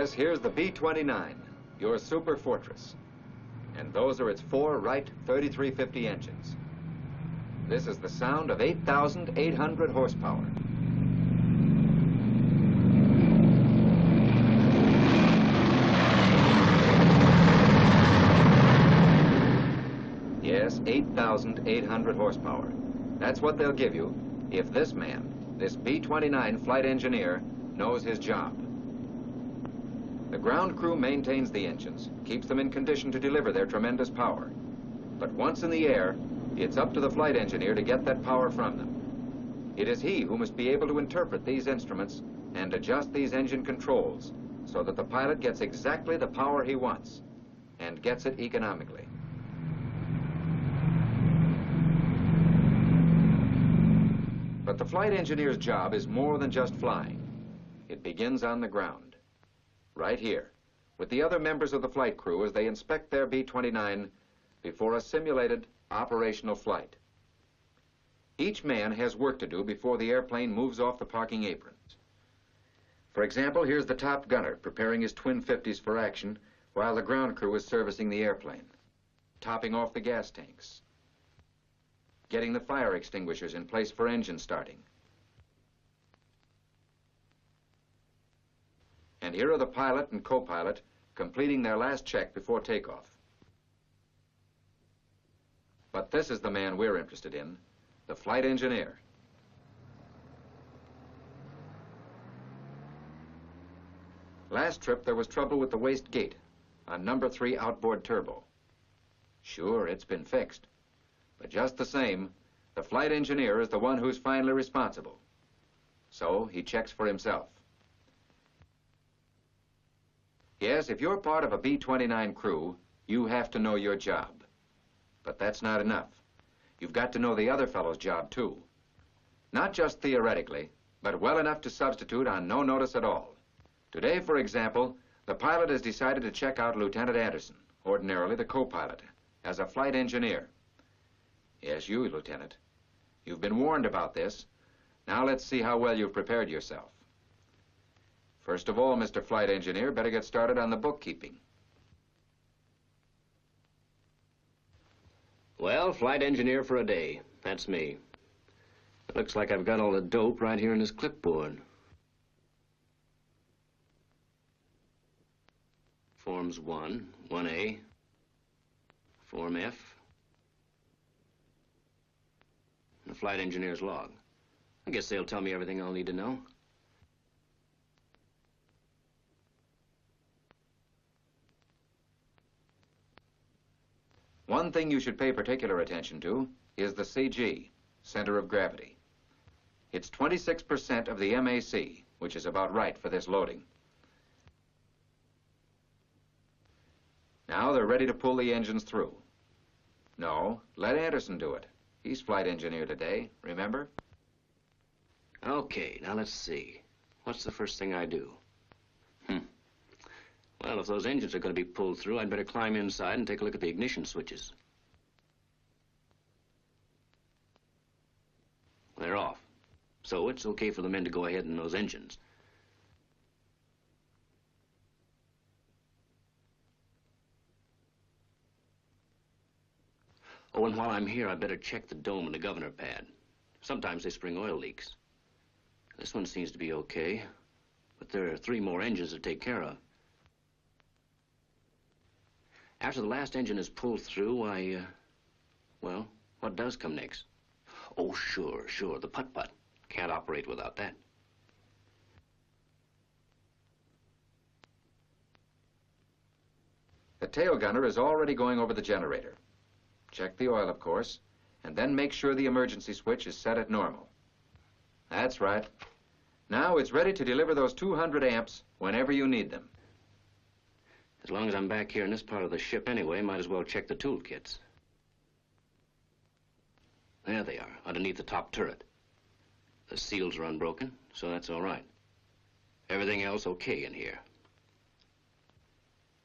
Yes, here's the B-29, your super fortress. And those are its 4 Wright 3350 engines. This is the sound of 8,800 horsepower. Yes, 8,800 horsepower. That's what they'll give you if this man, this B-29 flight engineer, knows his job. The ground crew maintains the engines, keeps them in condition to deliver their tremendous power. But once in the air, it's up to the flight engineer to get that power from them. It is he who must be able to interpret these instruments and adjust these engine controls so that the pilot gets exactly the power he wants and gets it economically. But the flight engineer's job is more than just flying. It begins on the ground, right here, with the other members of the flight crew as they inspect their B-29 before a simulated operational flight. Each man has work to do before the airplane moves off the parking aprons. For example, here's the top gunner preparing his twin 50s for action while the ground crew is servicing the airplane, topping off the gas tanks, getting the fire extinguishers in place for engine starting. And here are the pilot and co-pilot completing their last check before takeoff. But this is the man we're interested in, the flight engineer. Last trip, there was trouble with the waste gate on number 3 outboard turbo. Sure, it's been fixed. But just the same, the flight engineer is the one who's finally responsible. So he checks for himself. Yes, if you're part of a B-29 crew, you have to know your job. But that's not enough. You've got to know the other fellow's job, too. Not just theoretically, but well enough to substitute on no notice at all. Today, for example, the pilot has decided to check out Lieutenant Anderson, ordinarily the co-pilot, as a flight engineer. Yes, you, Lieutenant. You've been warned about this. Now let's see how well you've prepared yourself. First of all, Mr. Flight Engineer, better get started on the bookkeeping. Well, flight engineer for a day. That's me. It looks like I've got all the dope right here in this clipboard. Forms 1, 1A, Form F, and the flight engineer's log. I guess they'll tell me everything I'll need to know. One thing you should pay particular attention to is the CG, center of gravity. It's 26% of the MAC, which is about right for this loading. Now they're ready to pull the engines through. No, let Anderson do it. He's flight engineer today, remember? Okay, now let's see. What's the first thing I do? Well, if those engines are going to be pulled through, I'd better climb inside and take a look at the ignition switches. They're off. So it's okay for the men to go ahead in those engines. Oh, and while I'm here, I'd better check the dome and the governor pad. Sometimes they spring oil leaks. This one seems to be okay, but there are 3 more engines to take care of. After the last engine is pulled through, well, what does come next? Oh, sure, the putt-putt. Can't operate without that. The tail gunner is already going over the generator. Check the oil, of course, and then make sure the emergency switch is set at normal. That's right. Now it's ready to deliver those 200 amps whenever you need them. As long as I'm back here in this part of the ship anyway, might as well check the toolkits. There they are, underneath the top turret. The seals are unbroken, so that's all right. Everything else okay in here.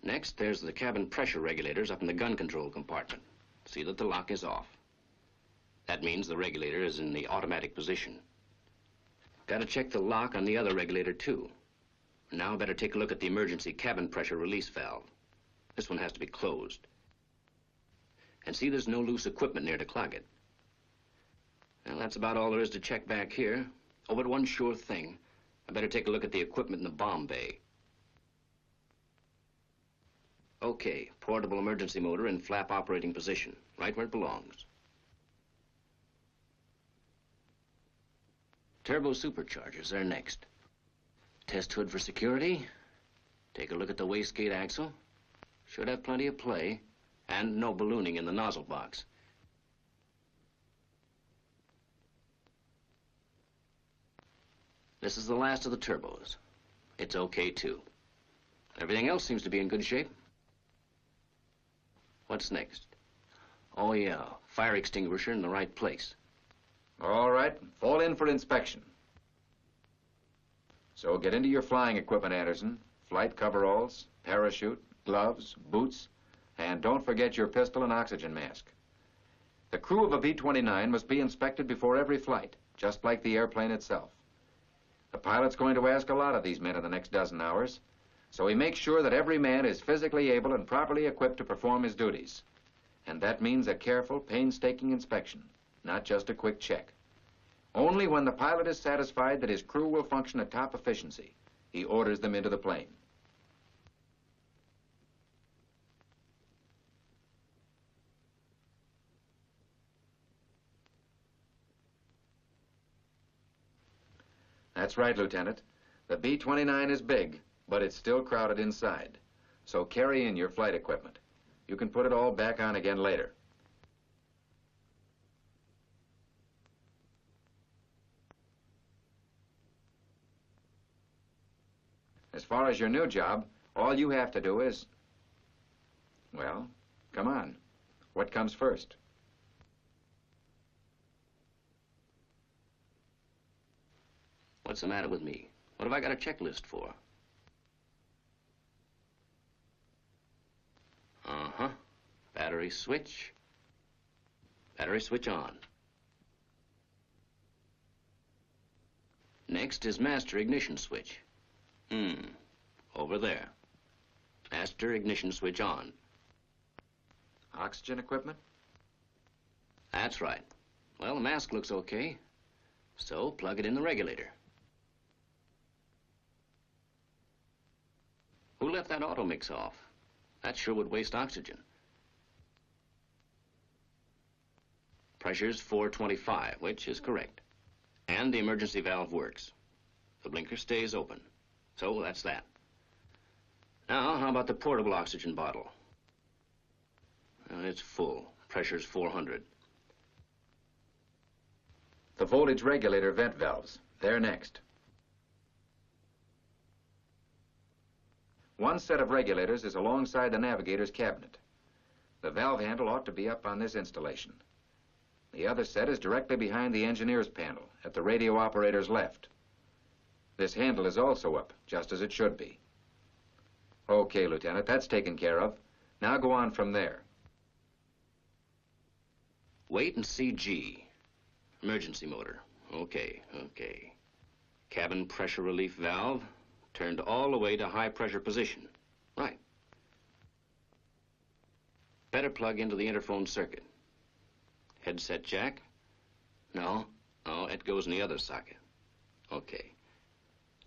Next, there's the cabin pressure regulators up in the gun control compartment. See that the lock is off. That means the regulator is in the automatic position. Got to check the lock on the other regulator, too. Now better take a look at the emergency cabin pressure release valve. This one has to be closed. And see there's no loose equipment near to clog it. Well, that's about all there is to check back here. Oh, but one sure thing. I better take a look at the equipment in the bomb bay. Okay, portable emergency motor in flap operating position, right where it belongs. Turbo superchargers are next. Test hood for security. Take a look at the wastegate axle. Should have plenty of play. And no ballooning in the nozzle box. This is the last of the turbos. It's okay, too. Everything else seems to be in good shape. What's next? Oh, yeah, fire extinguisher in the right place. All right, fall in for inspection. So get into your flying equipment, Anderson. Flight coveralls, parachute, gloves, boots, and don't forget your pistol and oxygen mask. The crew of a B-29 must be inspected before every flight, just like the airplane itself. The pilot's going to ask a lot of these men in the next dozen hours, so he makes sure that every man is physically able and properly equipped to perform his duties. And that means a careful, painstaking inspection, not just a quick check. Only when the pilot is satisfied that his crew will function at top efficiency, he orders them into the plane. That's right, Lieutenant. The B-29 is big, but it's still crowded inside. So carry in your flight equipment. You can put it all back on again later. As far as your new job, all you have to do is... Well, come on. What comes first? What's the matter with me? What have I got a checklist for? Uh-huh. Battery switch. Battery switch on. Next is master ignition switch. Over there. Master ignition switch on. Oxygen equipment? That's right. Well, the mask looks okay. So plug it in the regulator. Who left that auto mix off? That sure would waste oxygen. Pressure's 425, which is correct. And the emergency valve works. The blinker stays open. So that's that. Now, how about the portable oxygen bottle? Well, it's full. Pressure's 400. The voltage regulator vent valves. They're next. One set of regulators is alongside the navigator's cabinet. The valve handle ought to be up on this installation. The other set is directly behind the engineer's panel, at the radio operator's left. This handle is also up, just as it should be. Okay, Lieutenant, that's taken care of. Now go on from there. Wait and see G. Emergency motor. Okay. Cabin pressure relief valve turned all the way to high pressure position. Right. Better plug into the interphone circuit. Headset jack? No, it goes in the other socket. Okay.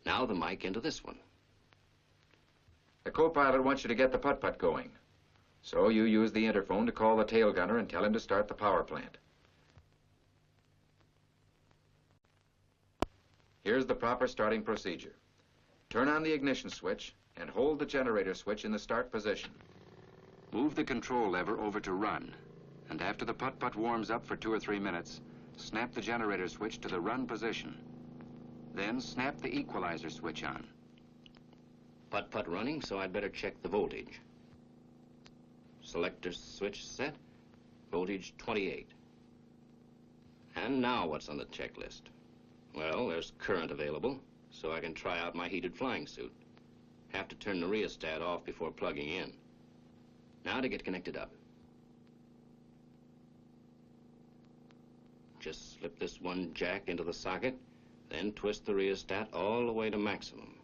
Now the mic into this one. The co-pilot wants you to get the putt-putt going. So you use the interphone to call the tail gunner and tell him to start the power plant. Here's the proper starting procedure. Turn on the ignition switch and hold the generator switch in the start position. Move the control lever over to run, and after the putt-putt warms up for 2 or 3 minutes, snap the generator switch to the run position. Then snap the equalizer switch on. Putt-putt running, so I'd better check the voltage. Selector switch set, voltage 28. And now what's on the checklist? Well, there's current available, so I can try out my heated flying suit. Have to turn the rheostat off before plugging in. Now to get connected up. Just slip this one jack into the socket, then twist the rheostat all the way to maximum.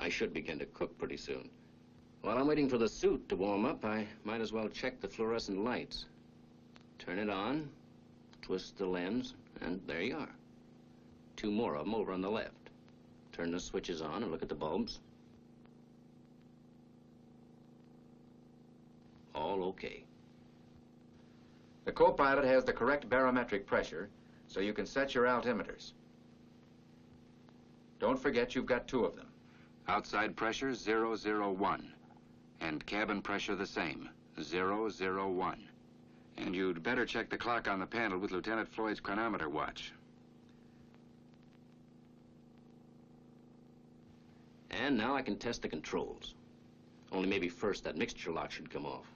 I should begin to cook pretty soon. While I'm waiting for the suit to warm up, I might as well check the fluorescent lights. Turn it on, twist the lens, and there you are. 2 more of them over on the left. Turn the switches on and look at the bulbs. All okay. The co-pilot has the correct barometric pressure, so you can set your altimeters. Don't forget you've got 2 of them. Outside pressure 001, and cabin pressure the same, 001. And you'd better check the clock on the panel with Lieutenant Floyd's chronometer watch. And now I can test the controls. Only maybe first that mixture lock should come off.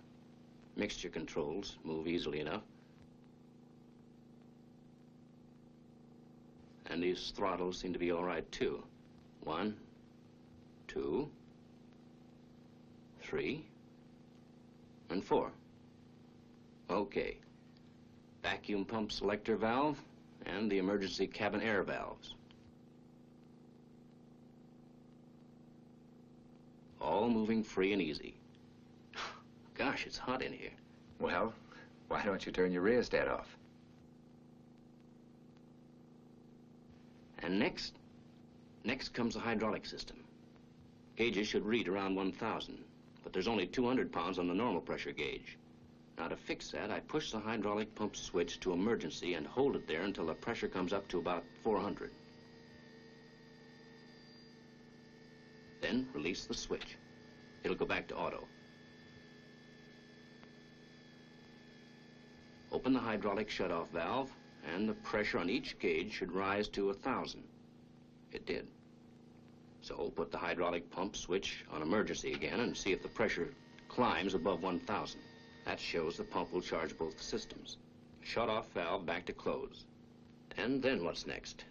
Mixture controls move easily enough. And these throttles seem to be all right, too. 1, 2, 3, and 4. Okay. Vacuum pump selector valve and the emergency cabin air valves. All moving free and easy. Gosh, it's hot in here. Well, why don't you turn your rheostat off? And next comes the hydraulic system. Gauges should read around 1,000, but there's only 200 pounds on the normal pressure gauge. Now to fix that, I push the hydraulic pump switch to emergency and hold it there until the pressure comes up to about 400. Then release the switch. It'll go back to auto. Open the hydraulic shutoff valve, and the pressure on each gauge should rise to 1,000. It did. So put the hydraulic pump switch on emergency again and see if the pressure climbs above 1,000. That shows the pump will charge both systems. Shutoff valve back to close. And then what's next?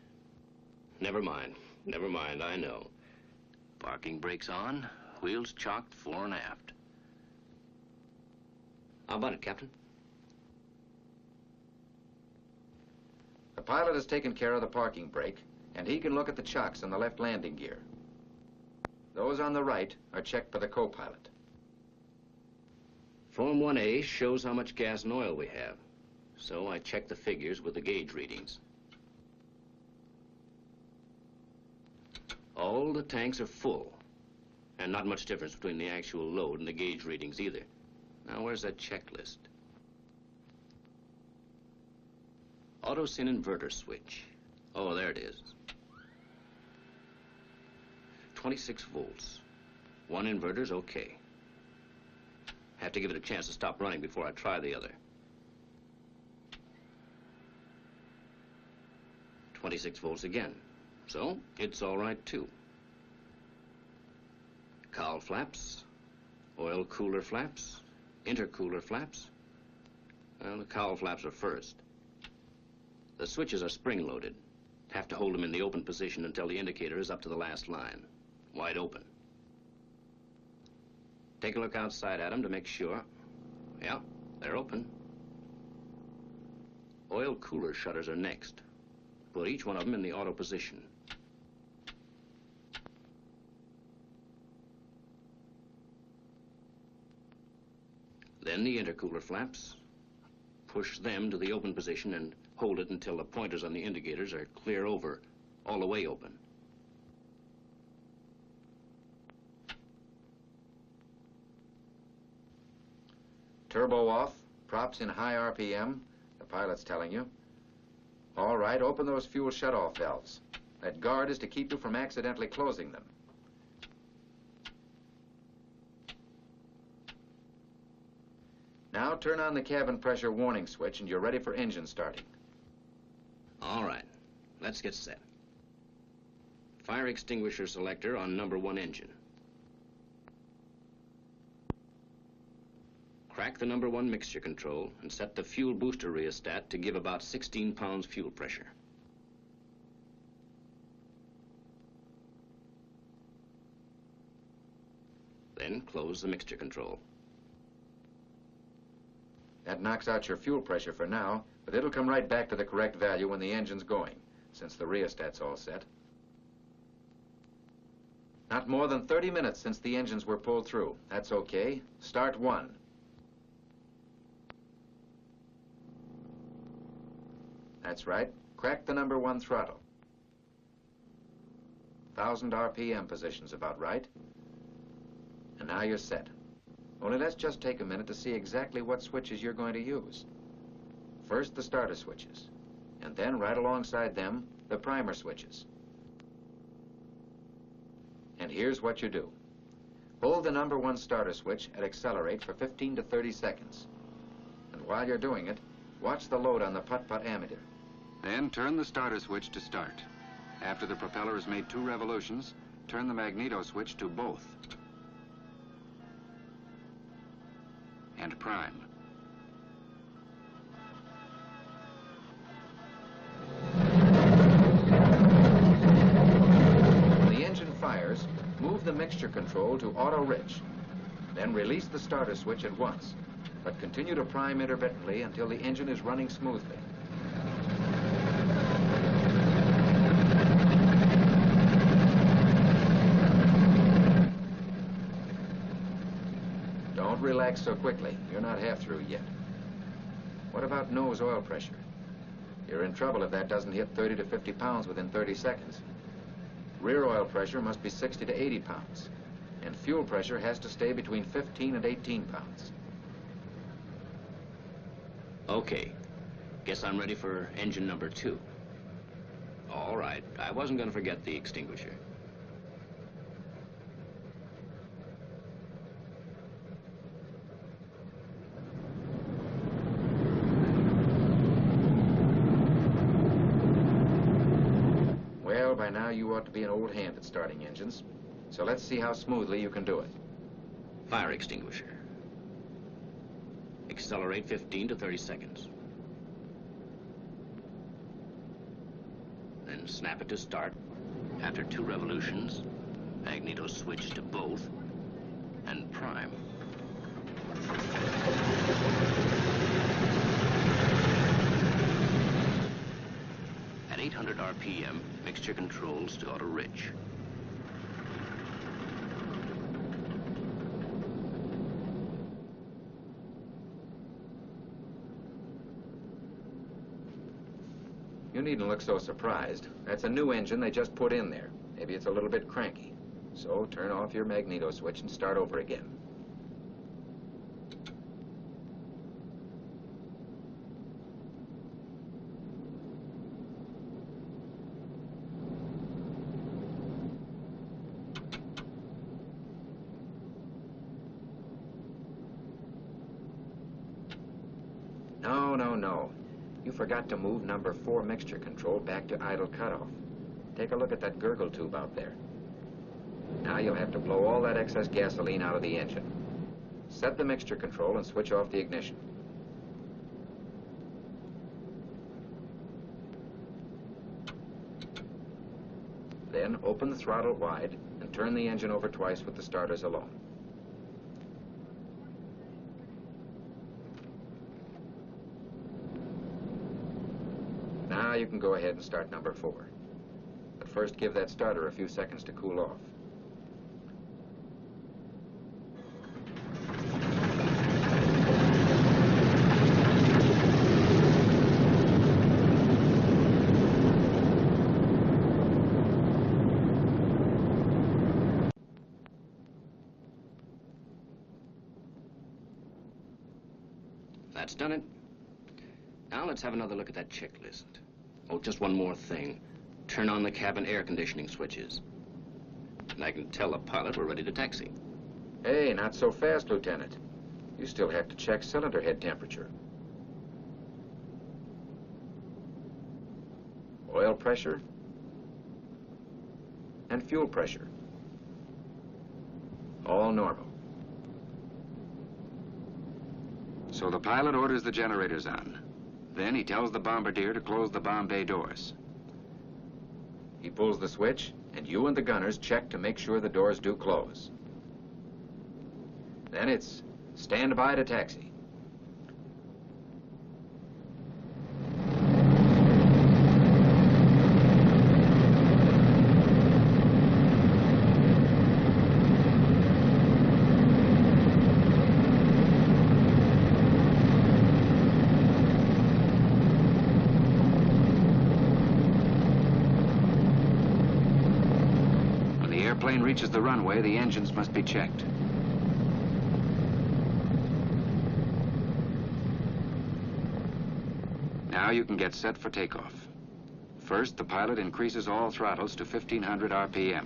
Never mind, I know. Parking brakes on, wheels chocked fore and aft. How about it, Captain? The pilot has taken care of the parking brake, and he can look at the chocks on the left landing gear. Those on the right are checked by the co-pilot. Form 1A shows how much gas and oil we have, so I check the figures with the gauge readings. All the tanks are full, and not much difference between the actual load and the gauge readings either. Now, where's that checklist? Auto syn inverter switch. Oh, there it is. 26 volts. One inverter's okay. Have to give it a chance to stop running before I try the other. 26 volts again. So, it's all right, too. Cowl flaps, oil cooler flaps, intercooler flaps. Well, the cowl flaps are first. The switches are spring-loaded. Have to hold them in the open position until the indicator is up to the last line. Wide open. Take a look outside at them to make sure. Yeah, they're open. Oil cooler shutters are next. Put each one of them in the auto position. Then the intercooler flaps. Push them to the open position and hold it until the pointers on the indicators are clear over, all the way open. Turbo off, props in high RPM, the pilot's telling you. All right, open those fuel shutoff valves. That guard is to keep you from accidentally closing them. Now turn on the cabin pressure warning switch and you're ready for engine starting. All right, let's get set. Fire extinguisher selector on number 1 engine. Crack the number 1 mixture control and set the fuel booster rheostat to give about 16 pounds fuel pressure. Then close the mixture control. That knocks out your fuel pressure for now, but it'll come right back to the correct value when the engine's going, since the rheostat's all set. Not more than 30 minutes since the engines were pulled through. That's okay. Start 1. That's right. Crack the number 1 throttle. 1,000 RPM position's about right. And now you're set. Only let's just take a minute to see exactly what switches you're going to use. First, the starter switches. And then, right alongside them, the primer switches. And here's what you do. Hold the number 1 starter switch and accelerate for 15 to 30 seconds. And while you're doing it, watch the load on the putt-putt ammeter. Then turn the starter switch to start. After the propeller has made 2 revolutions, turn the magneto switch to both. And prime. When the engine fires, move the mixture control to auto-rich. Then release the starter switch at once, but continue to prime intermittently until the engine is running smoothly. Don't relax so quickly. You're not half through yet. What about nose oil pressure? You're in trouble if that doesn't hit 30 to 50 pounds within 30 seconds. Rear oil pressure must be 60 to 80 pounds. And fuel pressure has to stay between 15 and 18 pounds. Okay. Guess I'm ready for engine number 2. All right. I wasn't going to forget the extinguisher. Well, by now you ought to be an old hand at starting engines. So let's see how smoothly you can do it. Fire extinguisher. Accelerate 15 to 30 seconds. Then snap it to start. After 2 revolutions, magneto switch to both, and prime. At 800 RPM, mixture controls to auto-rich. You needn't look so surprised. That's a new engine they just put in there. Maybe it's a little bit cranky. So turn off your magneto switch and start over again. No. You forgot to move number 4 mixture control back to idle cutoff. Take a look at that gurgle tube out there. Now you'll have to blow all that excess gasoline out of the engine. Set the mixture control and switch off the ignition. Then open the throttle wide and turn the engine over twice with the starters alone. Now you can go ahead and start number 4. But first give that starter a few seconds to cool off. That's done it. Now let's have another look at that checklist. Oh, just one more thing. Turn on the cabin air conditioning switches. And I can tell the pilot we're ready to taxi. Hey, not so fast, Lieutenant. You still have to check cylinder head temperature. Oil pressure. And fuel pressure. All normal. So the pilot orders the generators on. Then he tells the bombardier to close the bomb bay doors. He pulls the switch, and you and the gunners check to make sure the doors do close. Then it's stand by to taxi. airplane reaches the runway, the engines must be checked. Now you can get set for takeoff. First, the pilot increases all throttles to 1500 RPM.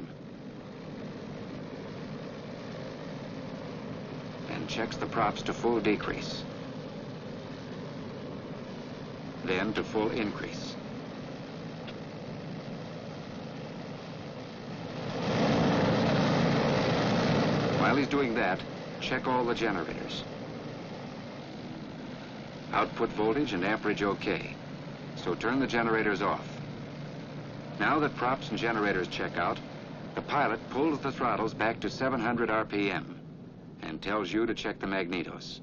And checks the props to full decrease. Then to full increase. While he's doing that, check all the generators. Output voltage and amperage okay. So turn the generators off. Now that props and generators check out, the pilot pulls the throttles back to 700 RPM and tells you to check the magnetos.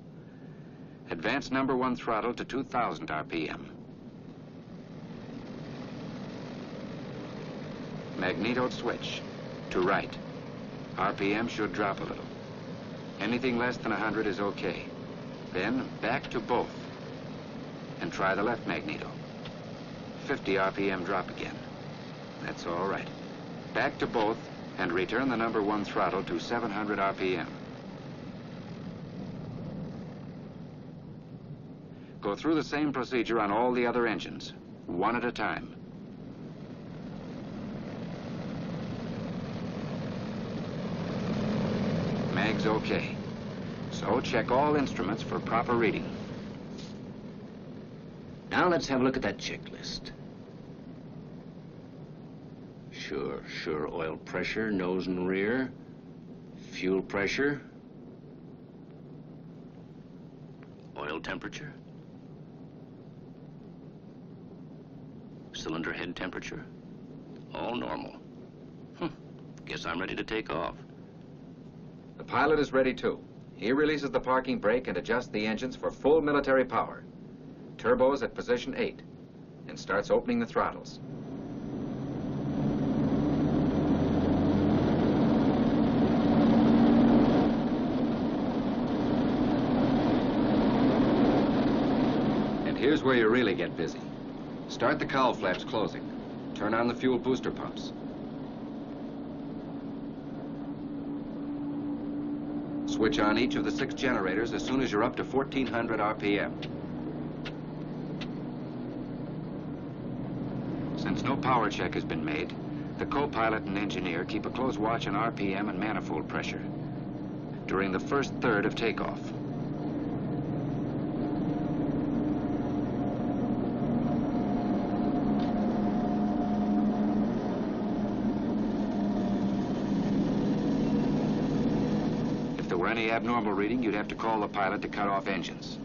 Advance number 1 throttle to 2000 RPM. Magneto switch to right. RPM should drop a little. Anything less than 100 is okay. Then back to both. And try the left magneto. 50 RPM drop again. That's all right. Back to both and return the number 1 throttle to 700 RPM. Go through the same procedure on all the other engines, one at a time. Mag's okay. So check all instruments for proper reading. Now let's have a look at that checklist. Sure. Oil pressure, nose and rear. Fuel pressure. Oil temperature. Cylinder head temperature. All normal. Guess I'm ready to take off. The pilot is ready too. He releases the parking brake and adjusts the engines for full military power. Turbos at position 8 and starts opening the throttles. And here's where you really get busy. Start the cowl flaps closing. Turn on the fuel booster pumps. Switch on each of the 6 generators as soon as you're up to 1400 RPM. Since no power check has been made, the co-pilot and engineer keep a close watch on RPM and manifold pressure during the first third of takeoff. If there were any abnormal reading, you'd have to call the pilot to cut off engines.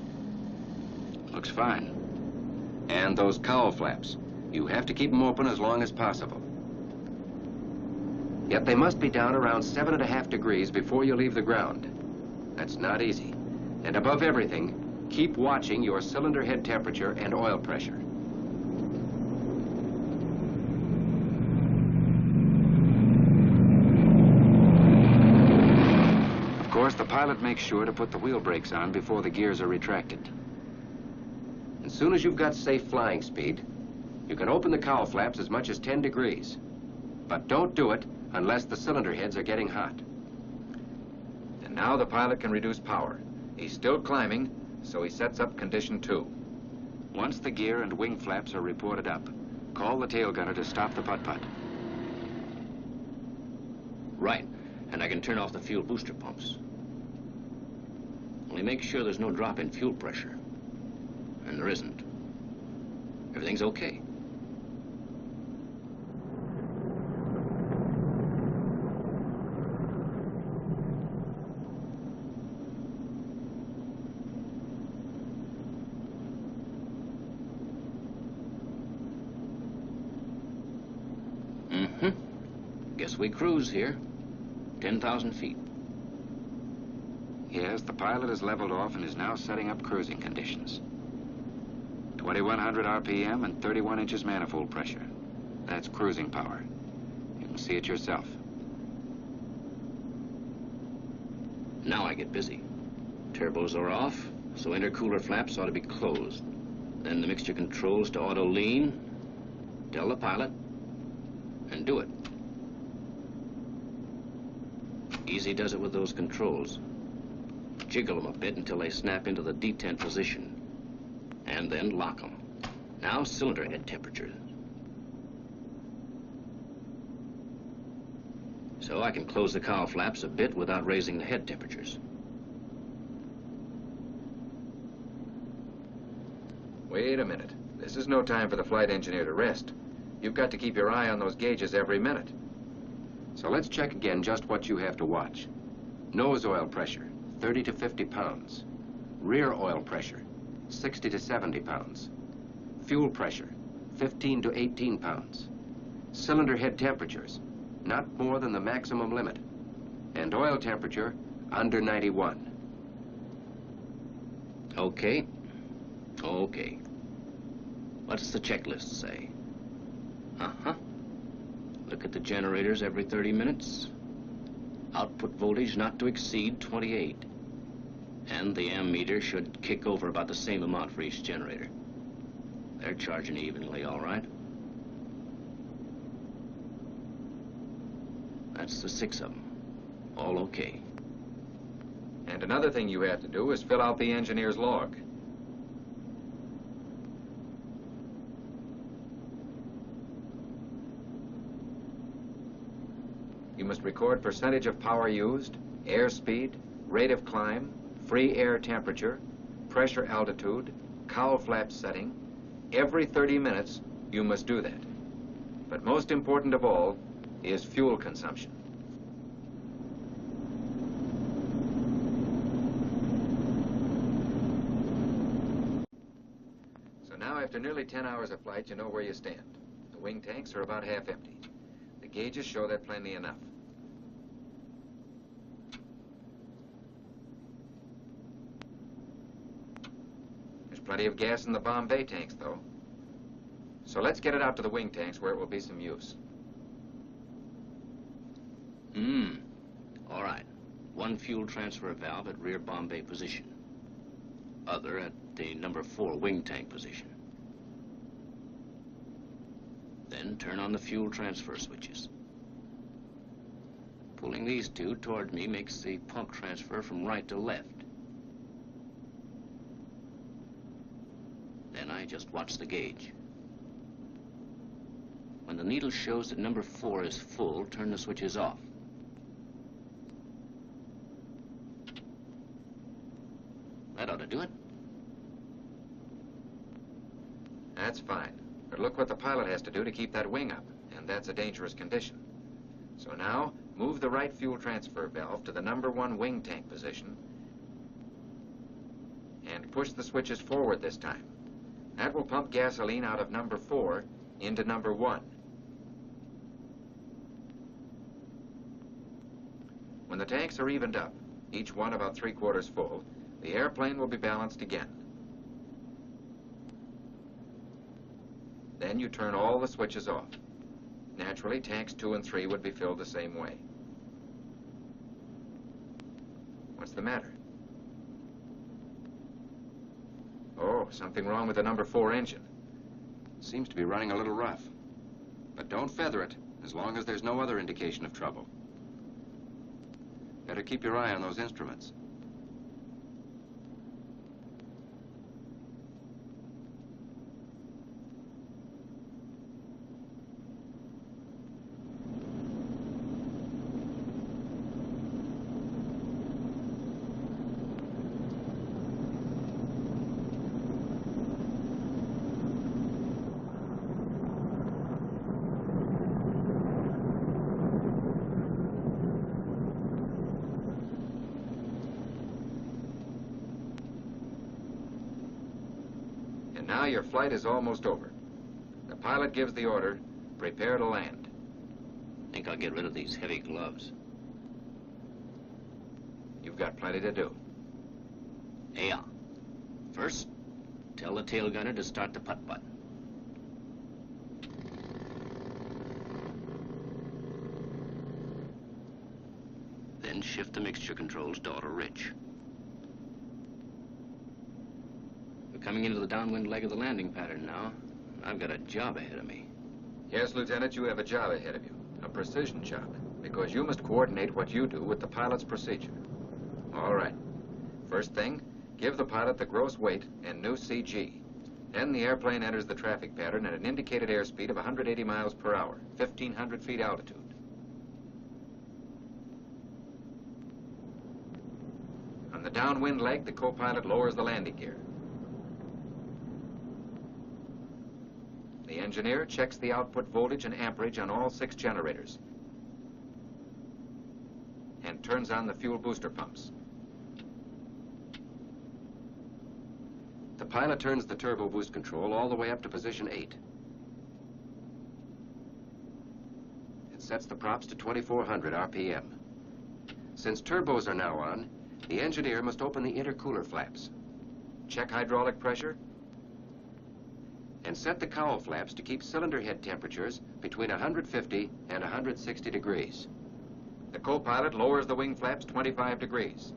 Looks fine. And those cowl flaps. You have to keep them open as long as possible. Yet they must be down around 7.5 degrees before you leave the ground. That's not easy. And above everything, keep watching your cylinder head temperature and oil pressure. Of course, the pilot makes sure to put the wheel brakes on before the gears are retracted. As soon as you've got safe flying speed, you can open the cowl flaps as much as 10 degrees. But don't do it unless the cylinder heads are getting hot. And now the pilot can reduce power. He's still climbing, so he sets up condition 2. Once the gear and wing flaps are reported up, call the tail gunner to stop the putt-putt. Right, and I can turn off the fuel booster pumps. Only make sure there's no drop in fuel pressure. And there isn't. Everything's okay. Guess we cruise here. 10,000 feet. Yes, the pilot has leveled off and is now setting up cruising conditions. 2100 RPM and 31 inches manifold pressure. That's cruising power. You can see it yourself. Now I get busy. Turbos are off, so intercooler flaps ought to be closed. Then the mixture controls to auto lean. Tell the pilot, and do it. Easy does it with those controls. Jiggle them a bit until they snap into the detent position. And then lock them. Now cylinder head temperature. So I can close the cowl flaps a bit without raising the head temperatures. Wait a minute. This is no time for the flight engineer to rest. You've got to keep your eye on those gauges every minute. So let's check again just what you have to watch. Nose oil pressure, 30 to 50 pounds. Rear oil pressure, 60 to 70 pounds. Fuel pressure, 15 to 18 pounds. Cylinder head temperatures, not more than the maximum limit. And oil temperature, under 91. Okay. Okay. What does the checklist say? Uh-huh. Look at the generators every 30 minutes. Output voltage not to exceed 28. And the ammeter should kick over about the same amount for each generator. They're charging evenly, all right. That's the 6 of them. All okay. And another thing you have to do is fill out the engineer's log. You must record percentage of power used, airspeed, rate of climb, free air temperature, pressure altitude, cowl flap setting. Every 30 minutes, you must do that. But most important of all is fuel consumption. So now, after nearly 10 hours of flight, you know where you stand. The wing tanks are about half empty. The gauges show that plenty enough. Plenty of gas in the Bombay tanks, though. So let's get it out to the wing tanks where it will be some use. All right. One fuel transfer valve at rear Bombay position. Other at the number 4 wing tank position. Then turn on the fuel transfer switches. Pulling these two toward me makes the pump transfer from right to left. Then I just watch the gauge. When the needle shows that number 4 is full, turn the switches off. That ought to do it. That's fine. But look what the pilot has to do to keep that wing up, and that's a dangerous condition. So now, move the right fuel transfer valve to the number 1 wing tank position and push the switches forward this time. That will pump gasoline out of number 4 into number 1. When the tanks are evened up, each one about 3/4 full, the airplane will be balanced again. Then you turn all the switches off. Naturally, tanks 2 and 3 would be filled the same way. What's the matter? Oh, something wrong with the number 4 engine. Seems to be running a little rough. But don't feather it, as long as there's no other indication of trouble. Better keep your eye on those instruments. Now your flight is almost over. The pilot gives the order, prepare to land. Think I'll get rid of these heavy gloves. You've got plenty to do. Yeah. First, tell the tail gunner to start the putt button. Then shift the mixture controls to auto rich. Coming into the downwind leg of the landing pattern now. I've got a job ahead of me. Yes, Lieutenant, you have a job ahead of you. A precision job. because you must coordinate what you do with the pilot's procedure. All right. First thing, give the pilot the gross weight and new CG. Then the airplane enters the traffic pattern at an indicated airspeed of 180 miles per hour, 1,500 feet altitude. On the downwind leg, the co-pilot lowers the landing gear. The engineer checks the output voltage and amperage on all 6 generators and turns on the fuel booster pumps. The pilot turns the turbo boost control all the way up to position 8. It sets the props to 2,400 RPM. Since turbos are now on, the engineer must open the intercooler flaps. Check hydraulic pressure. And set the cowl flaps to keep cylinder head temperatures between 150 and 160 degrees. The co-pilot lowers the wing flaps 25 degrees.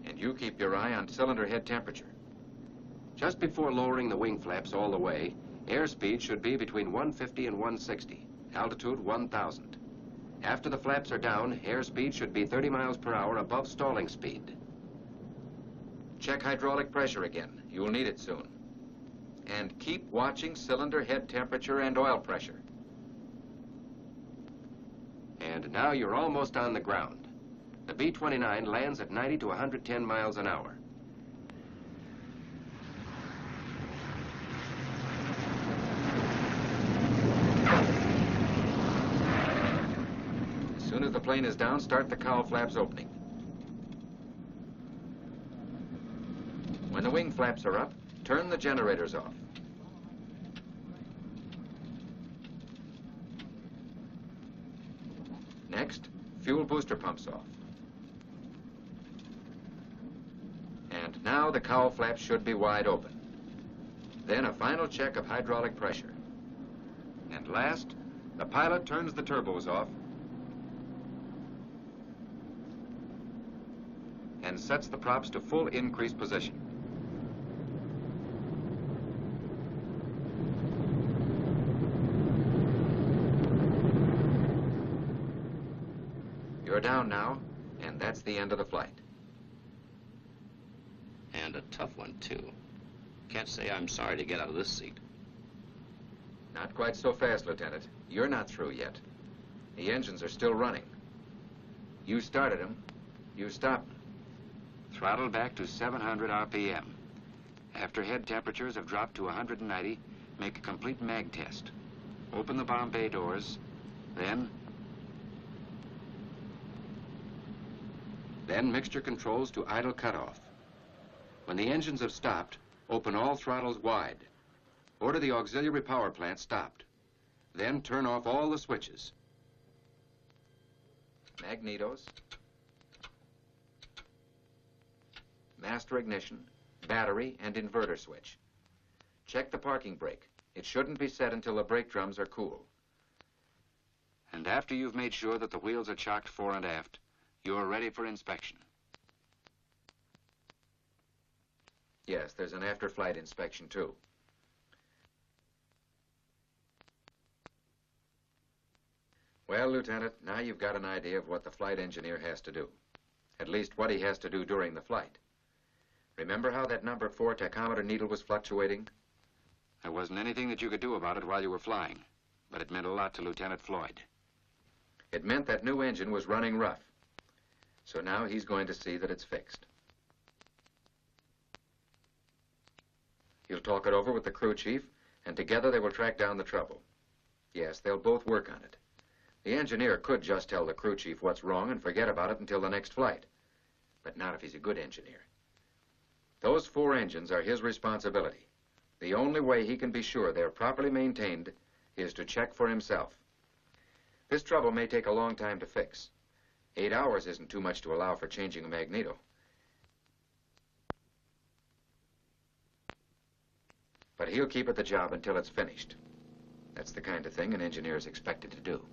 And you keep your eye on cylinder head temperature. Just before lowering the wing flaps all the way, airspeed should be between 150 and 160, altitude 1,000. After the flaps are down, airspeed should be 30 miles per hour above stalling speed. Check hydraulic pressure again. You'll need it soon. And keep watching cylinder head temperature and oil pressure. And now you're almost on the ground. The B-29 lands at 90 to 110 miles an hour. As soon as the plane is down, start the cowl flaps opening. When the wing flaps are up, turn the generators off. Next, fuel booster pumps off. And now the cowl flaps should be wide open. Then a final check of hydraulic pressure. And last, the pilot turns the turbos off and sets the props to full increase position. You're down now, and that's the end of the flight. And a tough one, too. Can't say I'm sorry to get out of this seat. Not quite so fast, Lieutenant. You're not through yet. The engines are still running. You started them. You stopped them. Throttle back to 700 RPM. After head temperatures have dropped to 190, make a complete mag test. Open the bomb bay doors, then mixture controls to idle cutoff. When the engines have stopped, open all throttles wide. Order the auxiliary power plant stopped. Then turn off all the switches. Magnetos. Master ignition, battery, and inverter switch. Check the parking brake. It shouldn't be set until the brake drums are cool. and after you've made sure that the wheels are chocked fore and aft, you're ready for inspection. Yes, there's an after-flight inspection, too. Well, Lieutenant, now you've got an idea of what the flight engineer has to do. At least what he has to do during the flight. Remember how that number 4 tachometer needle was fluctuating? There wasn't anything that you could do about it while you were flying, but it meant a lot to Lieutenant Floyd. It meant that new engine was running rough. So now he's going to see that it's fixed. He'll talk it over with the crew chief, and together they will track down the trouble. Yes, they'll both work on it. The engineer could just tell the crew chief what's wrong and forget about it until the next flight. But not if he's a good engineer. Those 4 engines are his responsibility. The only way he can be sure they're properly maintained is to check for himself. This trouble may take a long time to fix. 8 hours isn't too much to allow for changing a magneto. But he'll keep at the job until it's finished. That's the kind of thing an engineer is expected to do.